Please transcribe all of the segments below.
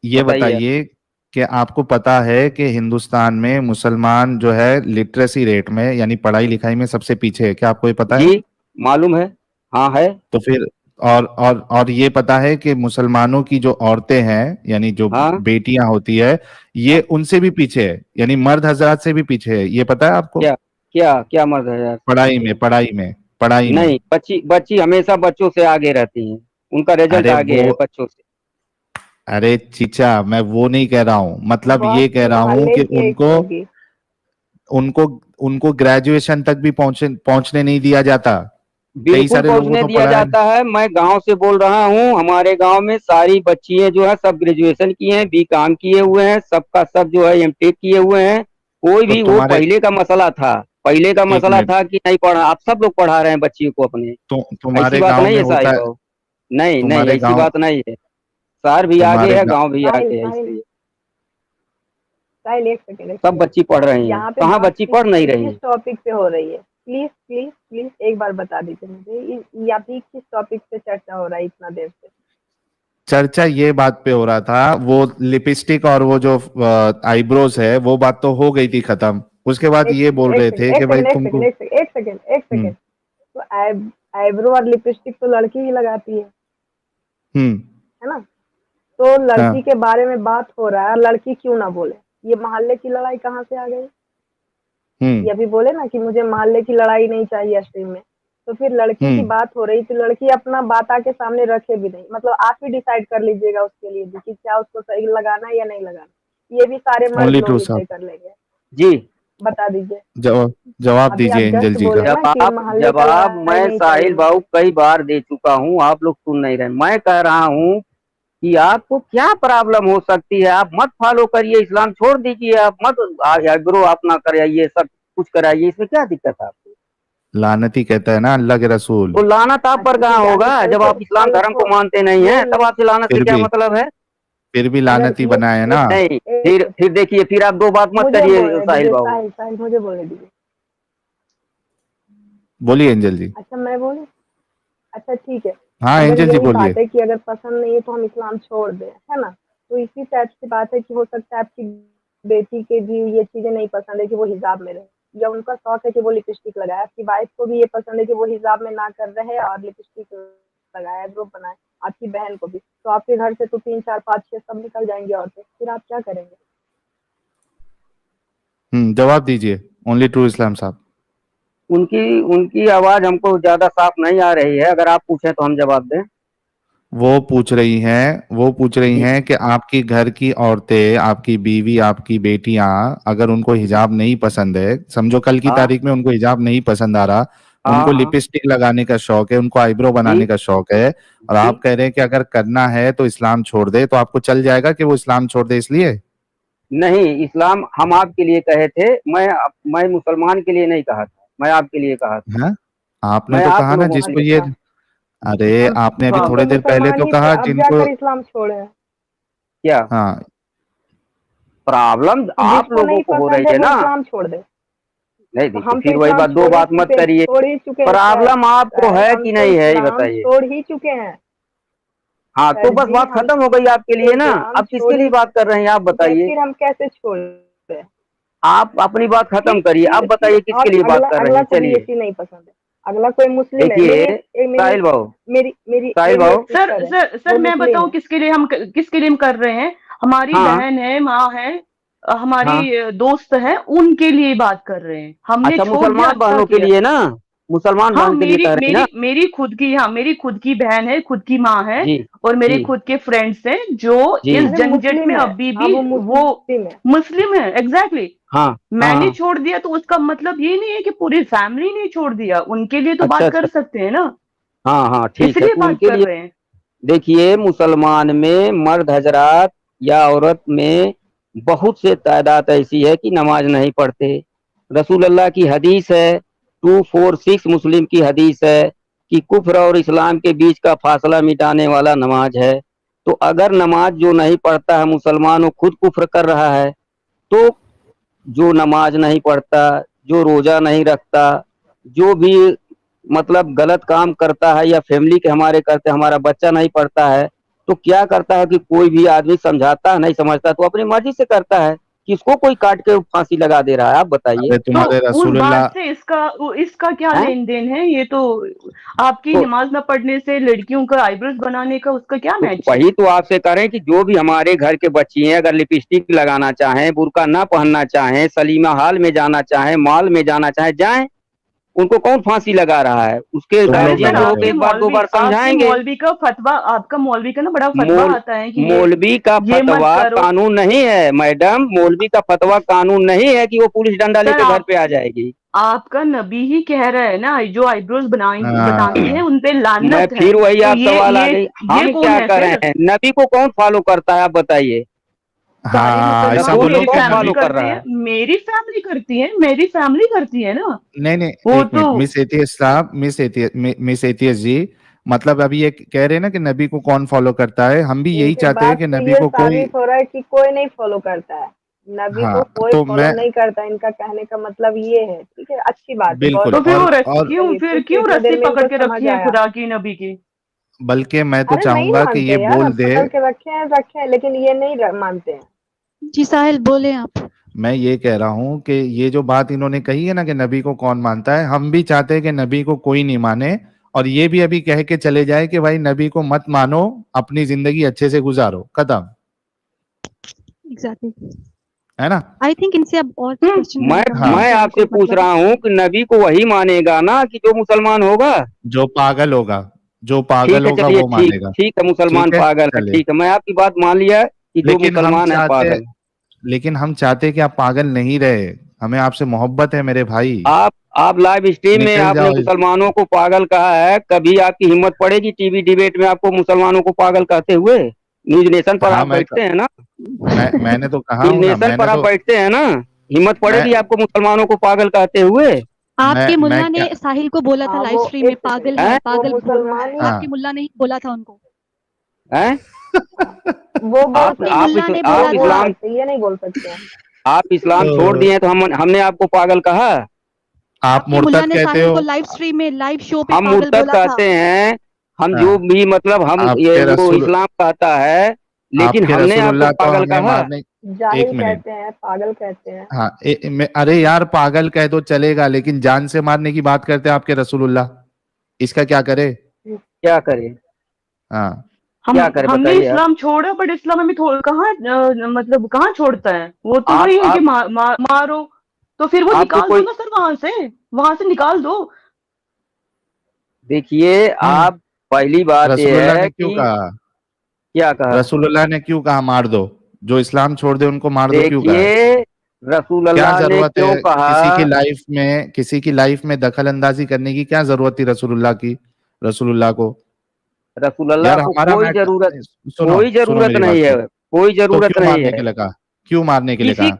ये बताइए। बताइए कि आपको पता है कि हिंदुस्तान में मुसलमान जो है लिटरेसी रेट में यानी पढ़ाई लिखाई में सबसे पीछे है, क्या आपको ये पता है? जी, मालूम है। हाँ है। तो फिर और ये पता है कि मुसलमानों की जो औरतें हैं यानी जो हाँ बेटियां होती है ये हाँ। उनसे भी पीछे है, यानी मर्द हजरात से भी पीछे है, ये पता है आपको? क्या क्या क्या मर्द है यार? पढ़ाई में, पढ़ाई में, पढ़ाई में। नहीं, बच्ची बच्ची हमेशा बच्चों से आगे रहती हैं। उनका रिजल्ट अरे आगे वो, है बच्चों से। अरे चीचा मैं वो नहीं कह रहा हूं, मतलब बॉस ये कह की रहा हूं मोहल्ले कि की एक उनको होगी। उनको उनको ग्रेजुएशन तक भी पहुंचने नहीं दिया जाता। कई बिल्कुल सारे लोगों पहुंचने तो दिया पढ़ा है। जाता है। मैं गांव से बोल रहा हूँ, हमारे गांव में सारी बच्चियां जो है सब ग्रेजुएशन किए हैं, बीकॉम किए हुए हैं, सबका सब जो है एमटेक किए हुए हैं। कोई तो भी, वो तुम्हारे, पहले का मसला था। पहले का एक मसला मिनट, था कि नहीं पढ़ा, आप सब लोग पढ़ा रहे हैं बच्चियों को अपने। ऐसी तुम्हारे बात गांव नहीं में है होता साहिल है, बाबू। नहीं नहीं, तुम्हारे ऐसी गांव, बात नहीं है। शहर भी आगे तुम्हारे है, गांव, गांव भी साहिल आगे है, साहिल इसलिए साहिल, एक सेकेंड एक सब सेकेंड। बच्ची पढ़ रही हैं। यहाँ पे कहाँ बात बच्ची पढ़ नहीं रही किस हैं? टॉपिक पे हो रही है? प्लीज प्लीज प्लीज एक बार बता दीजिए मुझे, ये अभी किस टॉपिक पे चर्चा हो रहा है इतना देर से? चर्चा ये बात पे हो रहा था, वो लिपस्टिक और वो जो आईब्रोज है वो बात तो हो गई थी खत्म। उसके बाद एक ये सेकेंड बोल एक रहे सेकेंड थे एक कि भाई सेकेंड एक तुमको। सेकेंड एक सेकेंड एक सेकेंड एक हम्म। सेकेंड। तो आईब्रो और लिपस्टिक तो लड़की ही लगाती हम्म। है ना? तो लड़की हाँ। के बारे में बात हो रहा है, लड़की क्यों ना बोले? ये मोहल्ले की लड़ाई कहाँ से आ गई? हम्म। ये अभी बोले ना कि मुझे मोहल्ले की लड़ाई नहीं चाहिए स्ट्रीम में। तो फिर लड़की की हम्म। बात हो रही, तो लड़की अपना बात आके सामने रखे भी नहीं, मतलब आप ही डिसाइड कर लीजिएगा उसके लिए भी कि क्या उसको सही लगाना है या नहीं लगाना। ये भी सारे मर्द ओनली ट्रू लोग ही तय साहब। कर लेंगे। जी। बता दीजिए। जवाब अभी आप दीजिए एंजल जस्ट जी का। बोले ना कि जवाब मोहल्ले का जवाब लड़ाई मैं नहीं साहिल चाहिए। बाबू कई बार दे चुका हूँ, आप लोग सुन नहीं रहे। मैं कह रहा हूँ कि आपको क्या प्रॉब्लम हो सकती है, आप मत फॉलो करिए, इस्लाम छोड़ दीजिए, आप मत आईब्रो आप ना कराइए, सब कुछ कराइए, इसमें क्या दिक्कत है आपको? लानती कहता है ना अल्लाह के रसूल। तो लानत आप पर अच्छा कहाँ ठीक है, होगा? अगर कल जब को आप इस्लाम धर्म को मानते नहीं नहीं हैं तब नहीं आपसे लानत से फिर क्या भी मतलब है? फिर भी अगर लानती ये बनाए ना। नहीं, एक फिर देखिए, फिर आप दो बात मत मुझे करिए बोलने साहिल दीजिए बाबू। साहिल साहिल, मुझे बोलने दीजिए। बोलिए एंजल जी। अच्छा मैं बोलूं? अच्छा ठीक है। हाँ अगर एंजल जी यही बोलिए। बात है कि अगर पसंद नहीं है तो हम इस्लाम छोड़ दें, है ना? तो इसी टाइप की बात है कि हो सकता है आपकी बेटी के भी ये चीज़ें नहीं पसंद है कि वो हिजाब में रहे, या उनका शौक है कि वो लिपस्टिक लगाए। आपकी वाइफ को भी ये पसंद है कि वो हिजाब में ना कर रहे और लिपस्टिक लगाए, आईब्रो बनाए। आपकी बहन को भी। तो आपके घर से तो 3 4 5 6 सब निकल जाएंगे औरतें, फिर आप क्या करेंगे? जवाब दीजिए, ओनली ट्रू इस्लाम साहब। उनकी उनकी आवाज हमको ज्यादा साफ नहीं आ रही है, अगर आप पूछें तो हम जवाब दें। वो पूछ रही हैं कि आपकी घर की औरतें, आपकी बीवी, आपकी बेटियां, अगर उनको हिजाब नहीं पसंद है, समझो कल की हाँ तारीख में उनको हिजाब नहीं पसंद आ रहा, हाँ उनको हाँ। लिपस्टिक लगाने का शौक है, उनको आईब्रो जी बनाने का शौक है, और जी। आप कह रहे हैं कि अगर करना है तो इस्लाम छोड़ दे, तो आपको चल जाएगा कि वो इस्लाम छोड़ दे इसलिए? नहीं, इस्लाम हम आपके लिए कहे थे। मैं मुसलमान के लिए नहीं कहा था, मैं आपके लिए कहा था। हैं? आपने मैं तो आप कहा ना लोगों के जिसको लिए ये, कहा। अरे आपने अभी हम तो थोड़ी देर पहले मुसलमान तो ही थे, कहा अब जिनको, जाकर इस्लाम छोड़े हैं। क्या हाँ। प्रॉब्लम तो आप जिसको लोगों नहीं को हो रही पसंद है है वो ना? इस्लाम छोड़ दे। नहीं तो देखिए, हम तो फिर वही इस्लाम बात, दो बात मत करिए। छोड़ ही चुके हैं सर। प्रॉब्लम आपको सर है हम कि तो नहीं है, ये इस्लाम बताइए। छोड़ ही चुके हैं। हाँ, तो सर बस जी बात हम खत्म हो गई आपके तो लिए ना। इस्लाम अब छोड़ किसके लिए ही बात कर रहे हैं आप चुके हैं, बताइए। फिर हम कैसे छोड़ दें? आप अपनी बात खत्म करिए, अब फिर बताइए किसके और लिए बात अगला कर रहे अगला हैं, को भी ये चलिए। चीज नहीं पसंद है। अगला कोई मुस्लिम है, देखिए साहिल बाबू, मेरी मेरी साहिल मेरी एक बाबू। सिस्टर है, सर वो मैं मुस्लिम बताऊं है। किसके लिए हम कर रहे हैं। हमारी हाँ बहन है, माँ है, हमारी हाँ। दोस्त है, उनके लिए बात कर रहे हैं। हमने अच्छा, छोड़ दिया, मुसलमान अच्छा बहनों के किया। लिए ना, मुसलमान हाँ, बहन के लिए मेरी कह रही ना? मेरी मेरी खुद की, हाँ मेरी खुद की बहन है, खुद की माँ है, जी और मेरे जी खुद के फ्रेंड्स हैं जो जी। इस अरे झंझट में मुस्लिम है, अभी हाँ भी वो वो मुस्लिम है। मुस्लिम है। एग्जैक्टली। हाँ हाँ मैंने हाँ। छोड़ दिया तो उसका मतलब ये नहीं है कि पूरी फैमिली ने छोड़ दिया, उनके लिए तो अच्छा बात अच्छा। कर सकते हैं ना। हाँ हाँ ठीक है, इसलिए तो बात उनके कर लिए। रहे हैं। देखिए, मुसलमान में मर्द हजरात या औरत में बहुत से तादाद ऐसी है कि नमाज नहीं पढ़ते। रसूल अल्लाह की हदीस है, 246 मुस्लिम की हदीस है कि कुफ्र और इस्लाम के बीच का फासला मिटाने वाला नमाज है। तो अगर नमाज जो नहीं पढ़ता है मुसलमान, वो खुद कुफ्र कर रहा है। तो जो नमाज नहीं पढ़ता, जो रोजा नहीं रखता, जो भी मतलब गलत काम करता है या फैमिली के हमारे करते, हमारा बच्चा नहीं पढ़ता है, तो क्या करता है कि कोई भी आदमी समझाता है नहीं समझता तो अपनी मर्जी से करता है, किसको कोई काट के फांसी लगा दे रहा है, आप बताइए। अरे तो तुम्हारे उस रसूलुल्लाह बात से इसका क्या हैं? लेन देन है? ये तो आपकी तो नमाज न पढ़ने से लड़कियों का आईब्रोज बनाने का उसका क्या तो मैच है? वही तो आपसे करें कि जो भी हमारे घर के बच्ची हैं अगर लिपस्टिक लगाना चाहें, बुर्का ना पहनना चाहें, सलीमा हाल में जाना चाहें, मॉल में जाना चाहें, जाएं। उनको कौन फांसी लगा रहा है? उसके तुम अरे लोग गार्जियन सर, जो लगाते होंगे हो। एक बार दो बार आपके समझाएंगे। मौलवी का फतवा, आपका मौलवी का ना बड़ा फतवा मोल आता है कि मौलवी का ये मत फतवा करो। कानून नहीं है मैडम, मौलवी का फतवा कानून नहीं है कि वो पुलिस डंडा सर लेके घर पे आ जाएगी। आपका नबी ही कह रहा है ना, जो आईब्रोज बनाती है हाँ, उन पे मैं लानत है। फिर वही तो आप सवाल आ गई, ये हम कौन क्या है कर फिर? रहे हैं? नबी को कौन फॉलो करता है, आप बताइए। सारे हाँ, ऐसा मुसलमान, रसूल को बोलो मेरी कि कौन फैमिली फॉलो नबी। कर करती रहा है, है? मेरी फैमिली करती है ना। नहीं नहीं, वो एक तो मिनट, मिस एथियस्ट साहब, मिस एथियस्ट जी, मतलब अभी ये कह रहे हैं ना कि नबी को कौन फॉलो करता है, हम भी यही इनके चाहते हैं बात कि से नबी ये को कोई। साबित हो रहा है कि कोई नहीं फॉलो करता है, नबी हाँ, को कोई तो फॉलो मैं नहीं करता। इनका कहने का मतलब ये है, ठीक है, अच्छी बात है, बहुत बिल्कुल, तो फिर अच्छी वो बात है। और फिर क्यों इतनी रस्सी देर में पकड़ इनको के समझ रखी है आया। खुदा की नबी की? बल्कि मैं तो अरे नहीं चाहूंगा कि ये मानते यार, बोल हम दे। पकड़ के रखे हैं, लेकिन ये नहीं मानते हैं। जी साहिल बोले आप। मैं ये कह रहा हूं कि ये जो बात इन्होंने कही है ना कि नबी को कौन मानता है, हम भी चाहते हैं कि नबी को कोई नहीं माने, और ये भी अभी कह के चले जाए कि भाई नबी को मत मानो, अपनी जिंदगी अच्छे से गुजारो, खत्म। एग्जैक्टली। है ना? आई थिंक इनसे अब और क्वेश्चन मैं करने का हाँ, मुझे मैं कोई आपसे पूछ मतलब रहा हूँ कि नबी को वही मानेगा ना कि जो मुसलमान होगा? जो पागल होगा, जो पागल ठीक है, होगा चलिए, वो ठीक मानेगा। ठीक है, मुसलमान ठीक है, पागल है, चलिए। ठीक है, मैं आपकी बात मान लिया कि जो लेकिन हम मुसलमान है चाहते पागल। लेकिन हम चाहते कि आप पागल नहीं रहे, हमें आपसे मोहब्बत है मेरे भाई। आप लाइव स्ट्रीम में निकल आपने जाओ मुसलमानों को पागल कहा है, कभी आपकी हिम्मत पड़ेगी टीवी डिबेट में आपको मुसलमानों को पागल कहते हुए? न्यूज नेशन पर हाँ, आप बैठते हैं ना? मैंने तो कहा न्यूज हूं ना, नेशन पर आप बैठते हैं ना? हिम्मत मैं पड़ेगी आपको मुसलमानों को पागल कहते हुए? आपके मैं मुल्ला क्या। ने साहिल को बोला था हाँ, लाइव वो स्ट्रीम में एक पागल सेकंड, है, हैं? वो पागल बोल रहा मुसलमान है। है। आपके हाँ। मुल्ला ने ही बोला था उनको। हैं? वो बोल आपके सकते मुल्ला हैं, ने वो बोला बोल था। इस्लाम सकते हैं, ये नहीं बोल सकते हैं। आप इस्लाम छोड़ दिए तो हमने आपको पागल कहा? आप आपके मुल्ला मुर्तद ने कहते साहिल हो। को लाइव स्ट्रीम में लाइव शो पे हम पागल मुर्तद बोला था। कहते हैं, हम जो हाँ, भी मतलब हम ये आपके वो रसूल इस्लाम कहता है, लेकिन आपके हमने आपको रसूलुल्लाह तो पागल हमें कहा? मारने। एक जाहिल मिनट। कहते हैं, पागल कहते हैं। हाँ, अरे यार, पागल कह दो चलेगा, लेकिन जान से मारने की बात करते हैं आपके रसूलुल्लाह, इसका क्या करे? क्या करें? हाँ, क्या करें हमने बताइए आप। इस्लाम छोड़ा, बट इस्लाम हमें कहाँ मतलब कहाँ छोड़ता है? वो तो आप वही है कि आप मारो। तो फिर वो आपको निकाल दो कोई ना सर, वहां से निकाल दो। देखिए, क्यों? आप पहली बात यह रसूलुल्लाह है ने क्यों कि कहा? क्या कहा? रसूलुल्लाह ने क्यों कहा मार दो? जो इस्लाम छोड़ दे उनको मार दो, क्यों कहा है? देखिए, रसूल क्या अल्लाह ने जरूरत क्यों है कहा? किसी की लाइफ में दखल अंदाजी करने की? क्या जरूरत थी रसूलुल्लाह को? रसूल अल्लाह यार को हमारा मैटर, सुनो कोई सुनो जरूरत मेरी बात नहीं है, को। कोई तो जरूरत क्यों नहीं मारने है के लिए कहा? क्यों मारने के लिए किसी। कहा?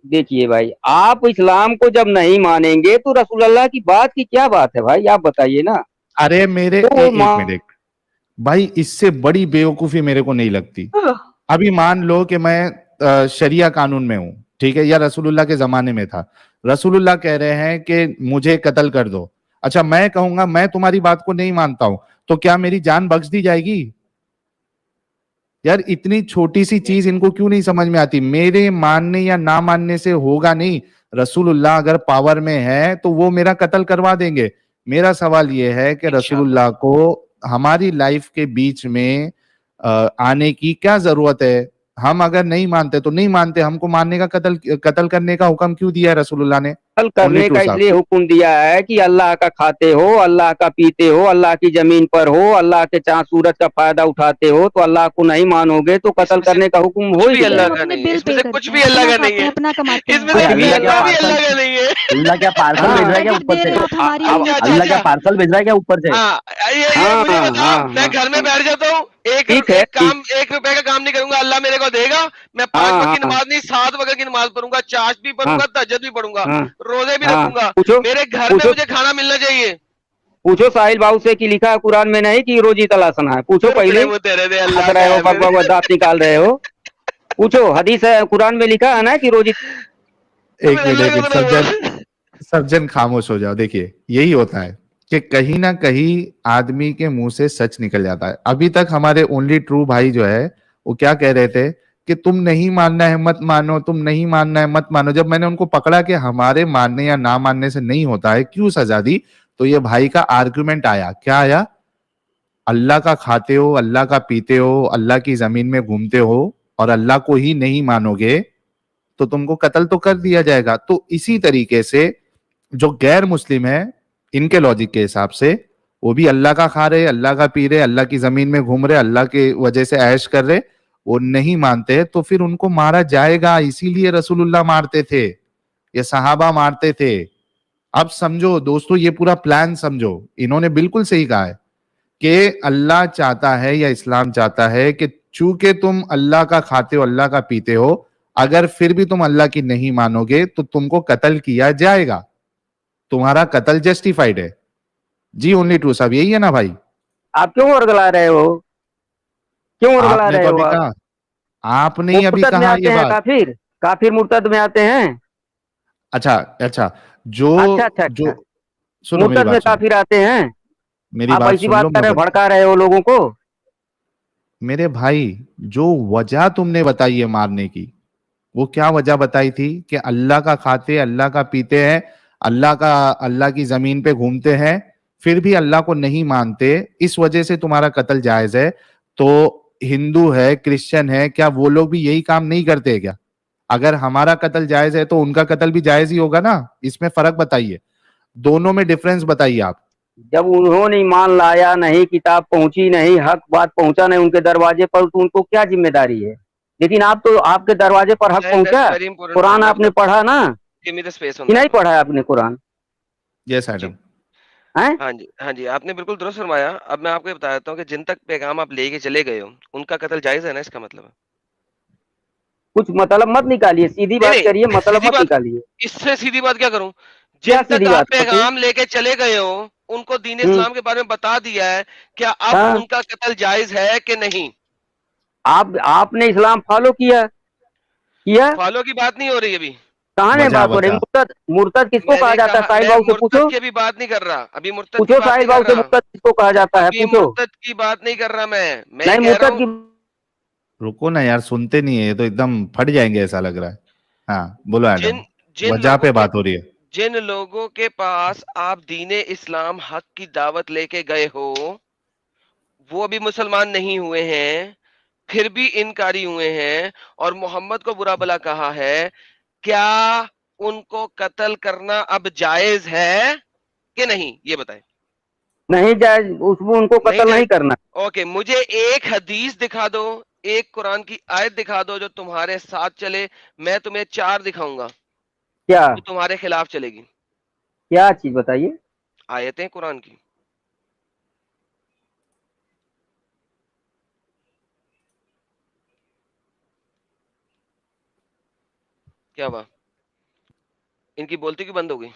देखिए भाई, आप इस्लाम को जब नहीं मानेंगे तो रसूल अल्लाह की बात की क्या बात है भाई, आप बताइए ना। अरे मेरे तो एक मिनट भाई, इससे बड़ी बेवकूफी मेरे को नहीं लगती। हाँ, अभी मान लो कि मैं शरिया कानून में हूं, ठीक है, या रसूलुल्लाह के जमाने में था। रसूलुल्लाह कह रहे हैं कि मुझे कत्ल कर दो। अच्छा, मैं कहूंगा मैं तुम्हारी बात को नहीं मानता हूं, तो क्या मेरी जान बख्श दी जाएगी? यार, इतनी छोटी सी चीज इनको क्यों नहीं समझ में आती? मेरे मानने या ना मानने से होगा नहीं। रसूलुल्लाह अगर पावर में है तो वो मेरा कत्ल करवा देंगे। मेरा सवाल ये है कि रसूलुल्लाह को हमारी लाइफ के बीच में आने की क्या जरूरत है? हम अगर नहीं मानते तो नहीं मानते, हमको मानने का कत्ल करने का हुक्म क्यों दिया है रसूलुल्लाह ने? कत्ल ओनली करने टू का साहब। इसलिए हुक्म दिया है कि अल्लाह का खाते हो, अल्लाह का पीते हो, अल्लाह की जमीन पर हो, अल्लाह के चांद सूरज का फायदा उठाते हो, तो अल्लाह को नहीं मानोगे तो कत्ल इसमें से करने का हुक्म हो कुछ ही भी गया। अल्लाह हम का अपने नहीं है, बिल इसमें पे से कुछ करते भी हैं, अल्लाह अपना का नहीं खाते हैं, है, अपना कमाते इसमें हैं। से अल्लाह किसी क्या का भी पार्सल अल्लाह का नहीं है। अल्लाह क्या पार्सल भेज हाँ, रहा है क्या क्रेडिट ऊपर दे से? रहे हैं आप हमारी अच्छा अच्छा अल्लाह क्या अच्छा। पार्सल भेज रहा है क्या ऊपर से? हाँ, ये हाँ, मुझे बताओ, हाँ, मैं हाँ, घर में बैठ जाता हूँ, ठीक है, ठीक। 1 रुपए का काम नहीं करूंगा, अल्लाह मेरे को देगा। मैं 5 हाँ, वक्त की हाँ, नमाज नहीं, 7 वक्त की नमाज पढ़ूंगा, चाश भी हाँ, पढ़ूंगा, तहज्जुद भी पढ़ूंगा, हाँ, रोजे भी हाँ, रखूंगा। पूछो, मेरे घर में पूछो, मुझे खाना मिलना चाहिए। पूछो साहिल बाबू से कि लिखा है कुरान में नहीं कि रोजी तलाशना है? पूछो फिर पहले। अपने मुंह तेरे दे हंस अल्लाह रहे का हो, है बक फिर। बक दांत निकाल रहे हो। पूछो, हदीस है, कुरान में लिखा है ना कि रोजी। एक फिर मिनट, अल्लाह एक का मिनट, बना सज्जन हुआ। सज्जन खामोश हो जाओ। देखिए, यही होता है कि कहीं ना कहीं आदमी के मुंह से सच निकल जाता है। अभी तक हमारे ओनली ट्रू भाई जो है वो क्या कह रहे थे कि तुम नहीं मानना है मत मानो, तुम नहीं मानना है मत मानो। जब मैंने उनको पकड़ा कि हमारे मानने या ना मानने से नहीं होता है, क्यों सजा दी, तो ये भाई का आर्गुमेंट आया। क्या आया? अल्लाह का खाते हो, अल्लाह का पीते हो, अल्लाह की जमीन में घूमते हो और अल्लाह को ही नहीं मानोगे तो तुमको कत्ल तो कर दिया जाएगा। तो इसी तरीके से जो गैर मुस्लिम है, इनके लॉजिक के हिसाब से वो भी अल्लाह का खा रहे, अल्लाह का पी रहे, अल्लाह की जमीन में घूम रहे, अल्लाह के वजह से ऐश कर रहे, वो नहीं मानते तो फिर उनको मारा जाएगा। इसीलिए रसूलुल्लाह मारते थे, ये सहाबा मारते थे। अब समझो दोस्तों, ये पूरा प्लान समझो। इन्होंने बिल्कुल सही कहा है कि अल्लाह चाहता है या इस्लाम चाहता है कि चूंकि तुम अल्लाह का खाते हो, अल्लाह का पीते हो, अगर फिर भी तुम अल्लाह की नहीं मानोगे तो तुमको कत्ल किया जाएगा, तुम्हारा कत्ल जस्टिफाइड है। जी ओनली ट्रू साहब, यही है ना भाई? आप क्यों वर्गला रहे हो? क्यों वर्गला आपने रहे तो हो अभी आप? कहा, आपने वो ही अभी मुर्तद में कहा आते ये हैं बात। काफिर, काफिर मुर्तद में आते हैं। अच्छा अच्छा, जो अच्छा अच्छा जो अच्छा, सुनो मेरी मुर्तद में बात सुनो, काफिर आते हैं। मेरी आप बात ऐसी सुन बात लो, कर मैं रहे हो, बता। भड़का रहे हो लोगों को। मेरे भाई, जो वजह तुमने बताई है मारने की, वो क्या वजह बताई थी कि अल्लाह का खाते, अल्लाह का पीते हैं, अल्लाह की जमीन पे घूमते हैं, फिर भी अल्लाह को नहीं मानते, इस वजह से तुम्हारा कत्ल जायज है। तो हिंदू है, क्रिश्चियन है, क्या वो लोग भी यही काम नहीं करते हैं क्या? अगर हमारा कत्ल जायज है तो उनका कत्ल भी जायज ही होगा ना। इसमें फर्क बताइए, दोनों में डिफरेंस बताइए आप। जब उन्होंने ईमान लाया नहीं, किताब पहुंची नहीं, हक बात पहुंचा नहीं उनके दरवाजे पर, तो उनको क्या जिम्मेदारी है? लेकिन आप तो, आपके दरवाजे पर हक Then that's पहुंचा। very important Quran point. आपने पढ़ा ना Give me the space on कि नहीं? that one. पढ़ा है आपने कुरान? यस जी एडम। हैं? हाँ जी, आपने बिल्कुल दुरुस्त फरमाया। अब मैं आपको ये बता देता हूँ कि जिन तक पैगाम आप लेके चले गए हो, उनका कत्ल जायज है ना, इसका मतलब? कुछ मतलब मत निकालिए, सीधी नहीं बात नहीं, करिए, मतलब सीधी मत बात, निकालिए। इससे सीधी बात क्या करूं? क्या जिन तक सीधी आप बात होती? पैगाम लेके चले गए हो, उनको दीन इस्लाम के बारे में बता दिया है, क्या अब हाँ, उनका कत्ल जायज है कि नहीं? आपने इस्लाम फॉलो किया किया? फॉलो की बात नहीं हो रही अभी। कहाँ में वजह बात हो रही? वजह मुर्तद, मुर्तद किसको कहा मैंने जाता है? कहा, साहिल मैं बाबू से मुर्तद पूछो, की अभी बात नहीं कर रहा, अभी मुर्तद की पूछो बात नहीं साहिल कर बाबू से, रहा, मुर्तद किसको कहा जाता है? अभी पूछो। मुर्तद की बात नहीं कर रहा। मैं ये नहीं, कह रहा मुर्तद हूँ, की। रुको ना यार, सुनते नहीं है, ये तो एकदम फट जाएंगे ऐसा लग रहा है। हाँ बोलो जिन एडम, जिन वजह लोगों पे के बात हो रही है। जिन लोगों के पास आप दीने इस्लाम हक की दावत लेके गए हो, वो अभी मुसलमान नहीं हुए हैं, फिर भी इनकारी हुए हैं और मोहम्मद को बुरा भला कहा है, क्या उनको कत्ल करना अब जायज है कि नहीं, ये बताएं। नहीं जायज, उसमें उनको नहीं कत्ल नहीं जायज। करना। ओके, मुझे एक हदीस दिखा दो, एक कुरान की आयत दिखा दो जो तुम्हारे साथ चले। मैं तुम्हें 4 दिखाऊंगा क्या? जो तुम्हारे खिलाफ चलेगी। क्या चीज बताइए? आयतें कुरान की। क्या हुआ, इनकी बोलती क्यों बंद हो गई?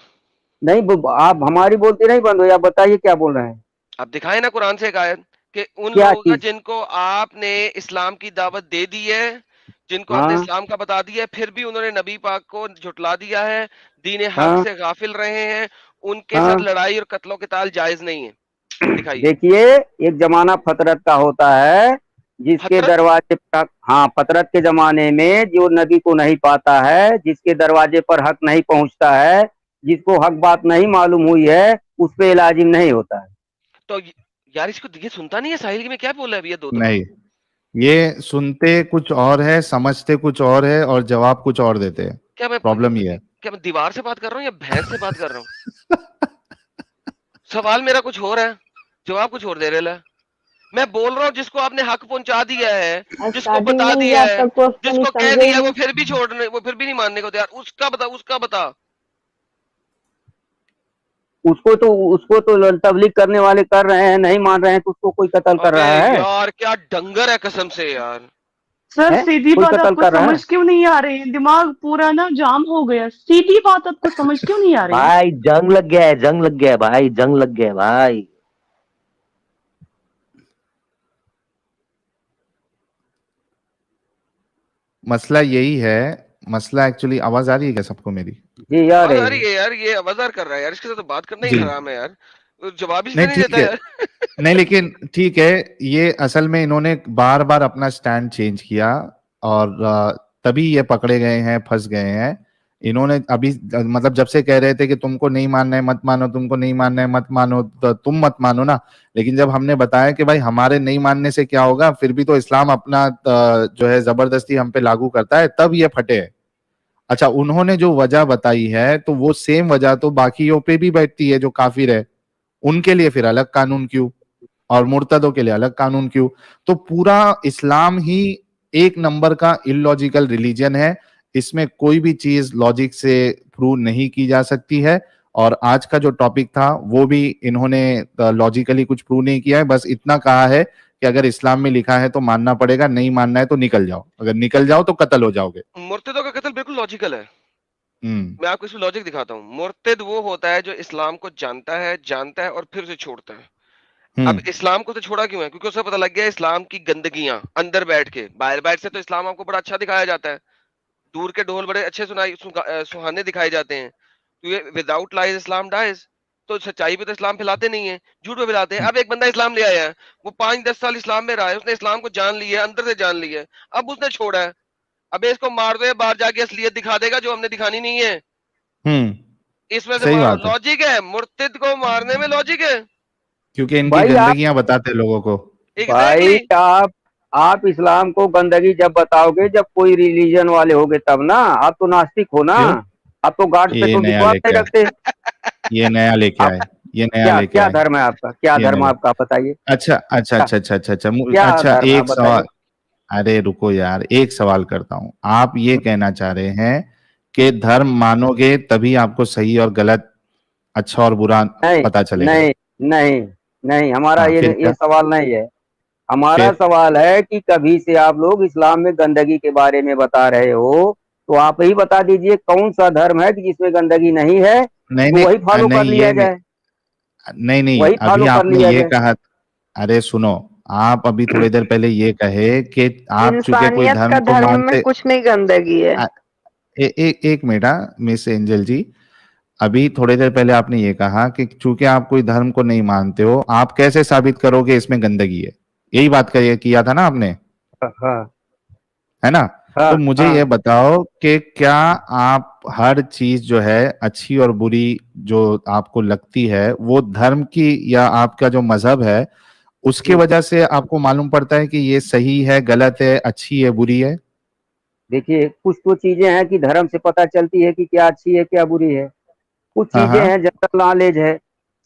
नहीं, आप हमारी बोलती नहीं बंद हुई, आप बताइए क्या बोल रहे हैं? आप दिखाए ना कुरान से एक आयत कि उन क्या लोगों का चीज? जिनको आपने इस्लाम की दावत दे दी है, जिनको आपने हाँ इस्लाम का बता दिया है, फिर भी उन्होंने नबी पाक को झुटला दिया है, दीन हक हाँ से गाफिल रहे हैं, उनके साथ हाँ। लड़ाई और कत्लो क़िताल जायज नहीं है। दिखाइए। देखिए, एक जमाना फतरत का होता है, जिसके हतरत। दरवाजे पर, हाँ, फतरत के जमाने में जो नबी को नहीं पाता है, जिसके दरवाजे पर हक नहीं पहुंचता है, जिसको हक बात नहीं मालूम हुई है, उस पे लाजिम नहीं होता है। तो यार इसको ये सुनता नहीं है साहिल की मैं क्या बोल रहा है अभी ये 2 दफा। नहीं, ये सुनते कुछ और है, समझते कुछ और है और जवाब कुछ और देते हैं। क्या मैं प्रॉब्लम ये है। क्या मैं दीवार से बात कर रहा हूँ या भैंस से बात कर रहा हूँ? सवाल मेरा कुछ और है, जवाब कुछ और दे रहे हैं। मैं बोल रहा हूँ जिसको आपने हक पहुंचा दिया है, जिसको स्टार्टिंग बता में ही दिया है, आपका क्वेश्चन जिसको कह समझे ही दिया, वो नहीं। फिर भी छोड़ने, वो फिर भी नहीं मानने को तैयार, उसका बता, उसका बता। उसको तो तबलीग करने वाले कर रहे हैं, नहीं मान रहे हैं तो उसको कोई कत्ल कर अबे रहा है? यार क्या डंगर है कसम से यार। सर हैं? सीधी कोई बात कत्ल आपको कर रहा है? समझ क्यों नहीं आ रही है? दिमाग पूरा ना जाम हो गया। सीधी बात आपको समझ क्यों नहीं आ रही है? भाई जंग लग गया है, जंग लग गया है भाई, जंग लग गया है भाई। मसला यही है, मसला एक्चुअली, आवाज आ रही है क्या सबको मेरी? जी यार, आवाज आ रही है यार, ये आवाजार कर रहा है यार, इसके साथ तो बात करना ही जी हराम है यार। जवाब इसलिए नहीं नहीं ठीक देता है, यार। नहीं लेकिन ठीक है, ये असल में इन्होंने बार बार अपना स्टैंड चेंज किया और तभी ये पकड़े गए हैं, फंस गए हैं। इन्होंने अभी मतलब जब से कह रहे थे कि तुमको नहीं मानना है मत मानो, तुमको नहीं मानना है मत मानो, तो तुम मत मानो ना। लेकिन जब हमने बताया कि भाई हमारे नहीं मानने से क्या होगा, फिर भी तो इस्लाम अपना जो है जबरदस्ती हम पे लागू करता है, तब ये फटे हैं। अच्छा, उन्होंने जो वजह बताई है तो वो सेम वजह तो बाकियों पे भी बैठती है जो काफिर है, उनके लिए फिर अलग कानून क्यों, और मुर्तदों के लिए अलग कानून क्यों? तो पूरा इस्लाम ही एक नंबर का इलॉजिकल रिलीजन है। इसमें कोई भी चीज लॉजिक से प्रूव नहीं की जा सकती है। और आज का जो टॉपिक था वो भी इन्होंने लॉजिकली कुछ प्रूव नहीं किया है, बस इतना कहा है कि अगर इस्लाम में लिखा है तो मानना पड़ेगा, नहीं मानना है तो निकल जाओ, अगर निकल जाओ तो कत्ल हो जाओगे। मुर्तदों का कत्ल बिल्कुल लॉजिकल है। हम्म। मैं आपको इसमें लॉजिक दिखाता हूँ। मुर्तद वो होता है जो इस्लाम को जानता है और फिर उसे छोड़ता है। अब इस्लाम को तो छोड़ा क्यों है? क्योंकि उसे पता लग गया इस्लाम की गंदगियां अंदर बैठ के। बाहर बैठ से तो इस्लाम आपको बड़ा अच्छा दिखाया जाता है, दूर के ढोल बड़े अच्छे सुहाने दिखाए जाते हैं। तो ये विदाउट लाइज इस्लाम डाइज। तो सच्चाई पे तो इस्लाम फैलाते नहीं है, झूठ पे फैलाते हैं। अब एक बंदा इस्लाम ले आया है, वो 5-10 साल इस्लाम में रहा है, उसने इस्लाम को जान लिया है, अंदर से जान लिया है, अब उसने छोड़ा है। अबे इसको मार दो, बाहर जाके असलियत दिखा देगा जो हमने दिखानी नहीं है। इसमें से सही मारो, बात है, लॉजिक है, मुर्तिद को मारने में लॉजिक है। क्योंकि इनकी भाई आप गंदगियां बताते हैं लोगों को। भाई एग्जैक्टली। आप इस्लाम को गंदगी जब बताओगे, जब कोई रिलीजन वाले होगे तब ना। आप तो नास्तिक हो ना, क्यों? आप तो गॉड पे ये तो नया विश्वास लेके नहीं आए, रखते। ये नया लेके आप आए, ये नया क्या लेके क्या आए, धर्म है आपका? क्या ये धर्म नया। आपका बताइए? अच्छा अच्छा क्या अच्छा अच्छा अच्छा अच्छा क्या अच्छा, धर्म है आप एक बताइए? सवाल। अरे रुको यार, एक सवाल करता हूं। आप ये कहना चाह रहे हैं कि धर्म मानोगे तभी आपको सही और गलत, अच्छा और बुरा नहीं पता चलेगा? नहीं नहीं नहीं, हमारा हाँ, फिर ये क्या? सवाल नहीं है। हमारा फिर सवाल है कि कभी से आप लोग इस्लाम में गंदगी के बारे में बता रहे हो, तो आप ही बता दीजिए कौन सा धर्म है कि जिसमें गंदगी नहीं है, नहीं तो नहीं वही फॉलो कर नहीं, लिया ये नहीं, जाए। नहीं नहीं, वही अभी फॉलो कर आपने लिया ये जाए। कहा। अरे सुनो, आप अभी थोड़ी देर पहले ये कहे कि आप चूंकि कोई इंसानियत धर्म का को धर्म में मानते। कुछ नहीं गंदगी है। एक मिनट, मिस एंजल जी। अभी थोड़ी देर पहले आपने ये कहा कि चूंकि आप कोई धर्म को नहीं मानते हो, आप कैसे साबित करोगे इसमें गंदगी है? यही बात किया था ना आपने, हाँ है ना? हाँ तो मुझे हाँ। ये बताओ कि क्या आप हर चीज जो है अच्छी और बुरी जो आपको लगती है, वो धर्म की या आपका जो मजहब है उसकी हम्म, वजह से आपको मालूम पड़ता है कि ये सही है, गलत है, अच्छी है, बुरी है? देखिए कुछ तो चीजें हैं कि धर्म से पता चलती है कि क्या अच्छी है क्या बुरी है। कुछ हाँ चीजें हाँ। हैं, जनरल नॉलेज है,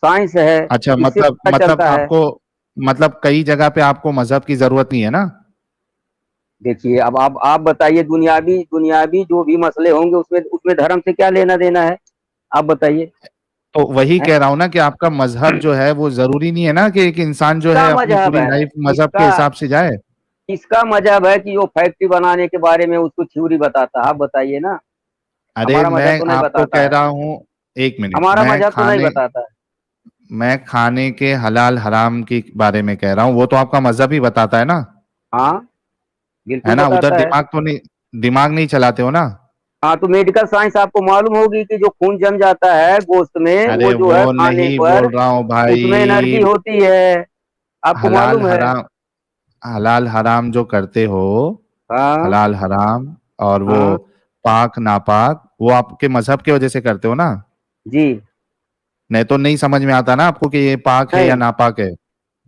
साइंस है, अच्छा, इससे मतलब पता चलता है। आपको, मतलब कई जगह पे आपको मजहब की जरूरत नहीं है ना? देखिए अब आप बताइए, दुनियावी दुनियावी जो भी मसले होंगे उसमें उसमें धर्म से क्या लेना देना है? आप बताइए। तो वही हैं? कह रहा हूं ना कि आपका मजहब जो है वो जरूरी नहीं है ना कि एक इंसान जो किसका है अपनी मजहब पूरी है? लाइफ मजहब के किसका हिसाब से जाए। किसका मजहब है कि वो फैक्ट्री बनाने के बारे में उसको थ्योरी बताता है? आप बताइए ना। अरे हमारा मैं मजहब तो नहीं आपको बताता कह है। रहा हूँ, एक मिनट, हमारा मजहब तो नहीं बताता है। मैं खाने के हलाल हराम के बारे में कह रहा हूँ, वो तो आपका मजहब ही बताता है ना? हाँ है बिल्कुल ना? उधर बताता है। दिमाग नहीं चलाते हो ना? हाँ तो मेडिकल साइंस आपको मालूम होगी कि जो खून जम जाता है गोश्त में, अरे वो जो वो है खाने नहीं पर बोल रहा हूँ उसमें भाई। एनर्जी होती है। आपको हलाल मालूम है? हराम, हलाल हराम जो करते हो, हाँ हलाल हराम और वो हाँ पाक नापाक, वो आपके मजहब की वजह से करते हो ना? जी। नहीं तो नहीं समझ में आता ना आपको कि ये पाक है या नहीं नापाक है।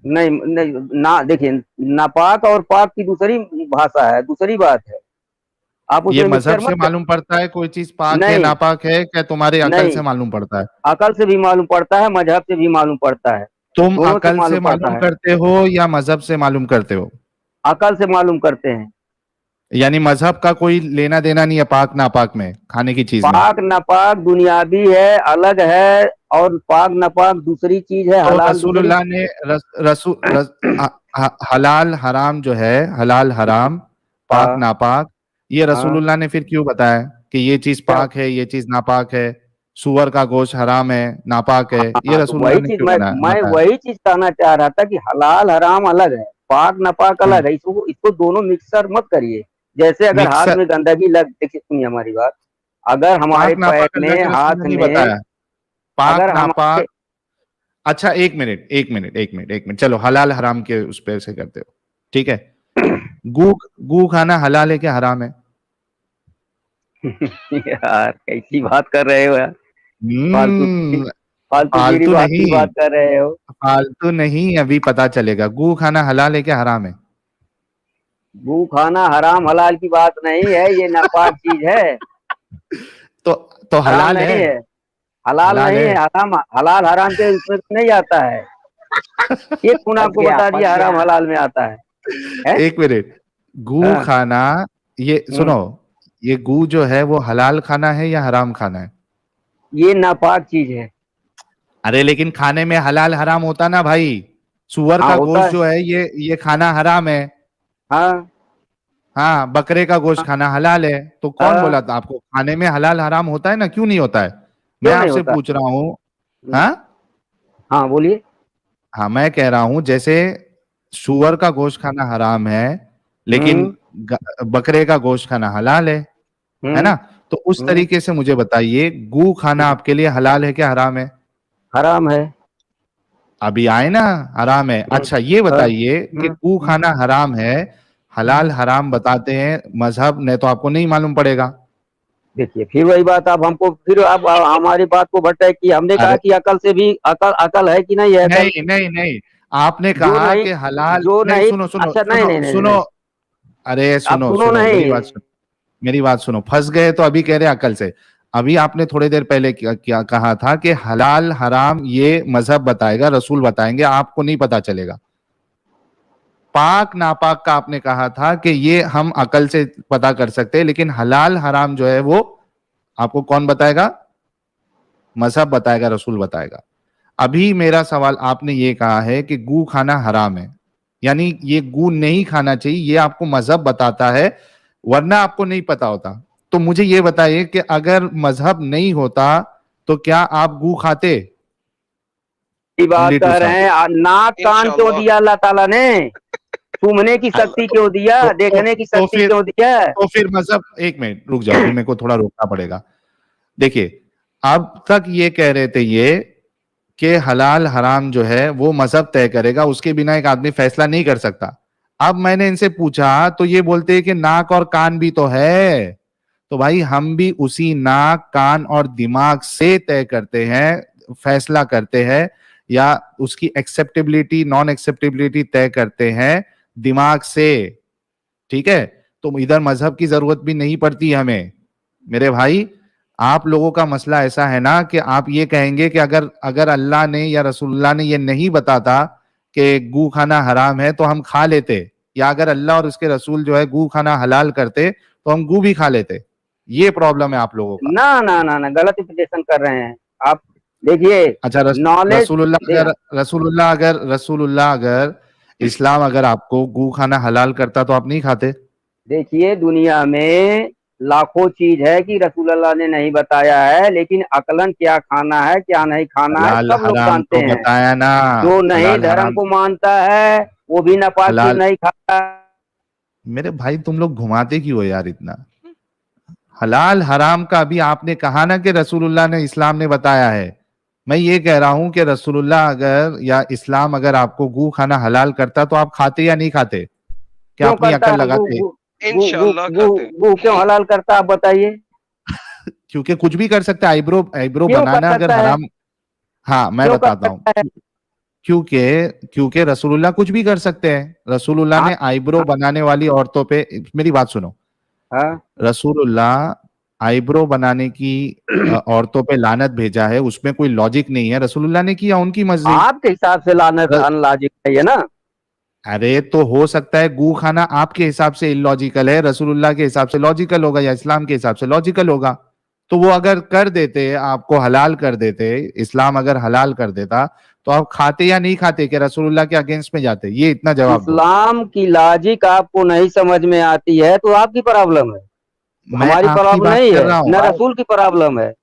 नहीं नहीं, ना देखिए, नापाक और पाक की दूसरी भाषा है, दूसरी बात है। आप ये उसमें मजहब मिक्सर से मत कर। मालूम पड़ता है कोई चीज पाक है नहीं नापाक है, क्या तुम्हारे अकल नहीं, से मालूम पड़ता है? अकल से भी मालूम पड़ता है, मजहब से भी मालूम पड़ता है। तुम दोनों से अकल मालूम से पड़ता मालूम है। करते हो या मजहब से मालूम करते हो? अकल से मालूम करते हैं। यानी मजहब का कोई लेना देना नहीं है पाक नापाक में, खाने की चीज में? पाक नापाक दुनियावी है, अलग है। और पाक नापाक दूसरी चीज है, तो हलाल दूसरी। रसूलुल्लाह ने रस, रसू रस, हलाल हराम जो है, हलाल हराम, पाक हाँ नापाक, ये हाँ। रसूलुल्लाह ने फिर क्यों बताया कि ये चीज क्या? पाक है, ये चीज नापाक है? सुअर का गोश्त हराम है, नापाक है, ये हाँ तो रसूलुल्लाह वही ने चीज क्यों मैं बताया? वही चीज कहना चाह रहा था कि हलाल हराम अलग है, पाक नापाक हाँ, अलग है। इसको इसको दोनों मिक्सर मत करिए। जैसे अगर हाथ मिक्सर। में गंदगी लग, देखिए सुनिए हमारी बात। अगर हमारे पाक पैर नापाक अल्लाह में, के रसूल हाथ ने नहीं में, बताया। पाक अगर हमारे नापाक, अच्छा एक मिनट, चलो हलाल हराम के उस पे से करते हो, ठीक है। गू गू खाना हलाल है क्या हराम है? यार कैसी बात कर रहे हो यार, फालतू हम्म, फालतू गिरी फालतू बात की नहीं, बात कर रहे हो। फालतू नहीं, अभी पता चलेगा। गू खाना हलाल है क्या हराम है? गू खाना हराम हलाल की बात नहीं है, ये नापाक चीज है। तो तो हराम हलाल नहीं है, है, हलाल हलाल नहीं है। है। हराम हलाल हराम के उसमें तो नहीं आता है। ये खून आपको बता दिया हराम हलाल में आता है? एक मिनट, गू हाँ। खाना, ये सुनो, ये गू जो है वो हलाल खाना है या हराम खाना है? ये नापाक चीज है। अरे लेकिन खाने में हलाल हराम होता ना भाई। सुअर हाँ का होता गोश्त है। जो है ये खाना हराम है। हाँ हाँ, बकरे का गोश्त खाना हलाल है। तो कौन हाँ। बोला था आपको खाने में हलाल हराम होता है ना? क्यों नहीं होता है? मैं क्यों नहीं आपसे होता? पूछ रहा हूँ। हाँ, हाँ बोलिए। हाँ, मैं कह रहा हूँ जैसे सुअर का गोश्त खाना हराम है, लेकिन हम्म बकरे का गोश्त खाना हलाल है हम्म ना? तो उस हम्म तरीके से मुझे बताइए, गू खाना आपके लिए हलाल है क्या हराम है? हराम है। अभी आए ना, हराम है। अच्छा ये हाँ, बताइए कि गू खाना हराम है, हलाल हराम बताते हैं मजहब ने, तो आपको नहीं मालूम पड़ेगा। देखिए फिर वही बात, आप हमको फिर आप हमारी बात को भट्टाए कि हमने कहा अरे कि अकल से भी अकल अकल है कि नहीं है अकल। नहीं नहीं नहीं, आपने जो कहा नहीं, कि हलाल जो नहीं, नहीं, सुनो सुनो अच्छा नहीं सुनो नहीं नहीं सुनो, नहीं, अरे आप सुनो सुनो सुनो, मेरी नहीं। बात सुनो, मेरी बात सुनो, फंस गए तो अभी कह रहे अकल से। अभी आपने थोड़ी देर पहले क्या कहा था कि हलाल हराम ये मजहब बताएगा, रसूल बताएंगे, आपको नहीं पता चलेगा। पाक नापाक का आपने कहा था कि ये हम अकल से पता कर सकते हैं, लेकिन हलाल हराम जो है वो आपको कौन बताएगा? मजहब बताएगा, रसूल बताएगा। अभी मेरा सवाल, आपने ये कहा है कि गू खाना हराम है, यानी ये गू नहीं खाना चाहिए, ये आपको मजहब बताता है, वरना आपको नहीं पता होता। तो मुझे ये बताइए कि अगर मजहब नहीं होता तो क्या आप गू खाते? की बात ओनली टू कर साहब। रहे हैं, नाक कान क्यों इंशाल्लाह। दिया अल्लाह ताला ने? सूंघने की शक्ति क्यों दिया? तो तो देखने की तो शक्ति फिर क्यों दिया? तो फिर मजहब, एक मिनट रुक जाओ, अभी मेरे को थोड़ा रोकना पड़ेगा। देखिए, अब तक ये कह रहे थे ये कि हलाल हराम जो है वो मजहब तय करेगा, उसके बिना एक आदमी फैसला नहीं कर सकता। अब मैंने इनसे पूछा तो ये बोलते हैं कि नाक और कान भी तो है। तो भाई हम भी उसी नाक कान और दिमाग से तय करते हैं, फैसला करते हैं, या उसकी एक्सेप्टेबिलिटी नॉन एक्सेप्टेबिलिटी तय करते हैं दिमाग से, ठीक है। तो इधर मजहब की जरूरत भी नहीं पड़ती हमें। मेरे भाई, आप लोगों का मसला ऐसा है ना कि आप ये कहेंगे कि अगर अगर अल्लाह ने या रसूलुल्लाह ने ये नहीं बताता कि गू खाना हराम है तो हम खा लेते, या अगर अल्लाह और उसके रसूल जो है गू खाना हलाल करते तो हम गू भी खा लेते। ये प्रॉब्लम है आप लोगों का। ना ना ना ना, गलत इंप्लीकेशन कर रहे हैं आप। देखिए अच्छा, नॉलेज दे। रसूलुल्लाह अगर इस्लाम अगर आपको गू खाना हलाल करता तो आप नहीं खाते? देखिए दुनिया में लाखों चीज है कि रसूलुल्लाह ने नहीं बताया है, लेकिन अकलन क्या खाना है क्या नहीं खाना है हलाल सब लोग हराम जानते तो हैं। बताया ना। जो नहीं हलाल धर्म हराम, को मानता है वो भी नापाक चीज हलाल, नहीं खाता। मेरे भाई तुम लोग घुमाते क्यों हो यार इतना? हलाल हराम का अभी आपने कहा ना कि रसूलुल्लाह ने इस्लाम ने बताया है। मैं ये कह रहा हूं कि रसूलुल्लाह अगर या इस्लाम अगर आपको गू खाना हलाल करता तो आप खाते या नहीं खाते? क्या क्यों अपनी करता अकल है? गु लगाते? गु गु गु इंशाल्लाह गु खाते। गु क्यों हलाल करता है आप बताइए? क्योंकि कुछ भी कर सकते हैं, आईब्रो आईब्रो क्यों कर बनाना अगर सकता है? हराम। हाँ मैं क्यों कर बताता हूँ। सकता है? क्योंकि क्योंकि रसूलुल्लाह कुछ भी कर सकते हैं। रसूलुल्लाह आप ने आईब्रो बनाने वाली औरतों पे, मेरी बात सुनो, हाँ? रसूलुल्लाह आईब्रो बनाने की औरतों पे लानत भेजा है, उसमें कोई लॉजिक नहीं है। रसूलुल्लाह ने किया, उनकी मर्जी। आपके हिसाब से लानत र- अनलॉजिक है ये ना? अरे तो हो सकता है गू खाना आपके हिसाब से इलॉजिकल है, रसूलुल्लाह के हिसाब से लॉजिकल होगा, या इस्लाम के हिसाब से लॉजिकल होगा। तो वो अगर कर देते, आपको हलाल कर देते, इस्लाम अगर हलाल कर देता, तो आप खाते या नहीं खाते, कि रसूलुल्लाह के अगेंस्ट में जाते? ये इतना जवाब दो। इस्लाम की लॉजिक आपको नहीं समझ में आती है तो आपकी प्रॉब्लम है, मैं हमारी आपकी प्रॉब्लम बात नहीं कर है, रहा हूँ न भाई। रसूल की प्रॉब्लम है।